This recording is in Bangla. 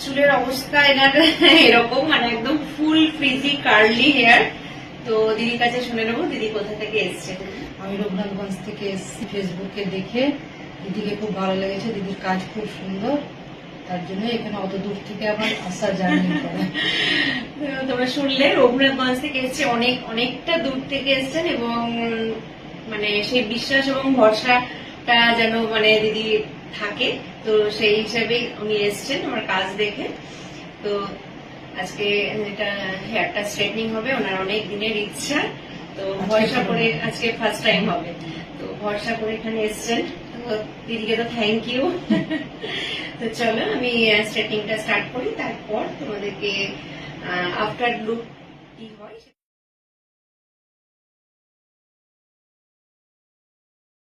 চুলের অবস্থা এনার এরকম, মানে একদম ফুল ফ্রিজি কার্লি হেয়ার। তো দিদির কাছে শুনে নেবো দিদি কোথা থেকে এসছে। আমি রঘুনাথগঞ্জ থেকে এসেছি, ফেসবুকে দেখে দিদিকে খুব ভালো লেগেছে, দিদির কাজ খুব সুন্দর, তার জন্য এখানে অত দূর থেকে আবার আসা জার্নি করা। তোমরা শুনলে রঘুনাথগঞ্জ থেকে এসছে, অনেকটা দূর থেকে এসছেন, এবং মানে সেই বিশ্বাস এবং ভরসাটা যেন মানে দিদি থাকে, তো সেই হিসাবে উনি এসছেন আমার কাজ দেখে। তো আজকে এটা হেয়ারটা স্ট্রেটনিং হবে, ওনার অনেক দিনের ইচ্ছা, তো ভরসা করে আজকে ফার্স্ট টাইম হবে, তো ভরসা করে এখানে এসছেন। তো দিদিকে তো থ্যাংক ইউ। তো চলো আমি স্ট্রেটনিংটা স্টার্ট করি, তারপর তোমাদেরকে আফটার লুক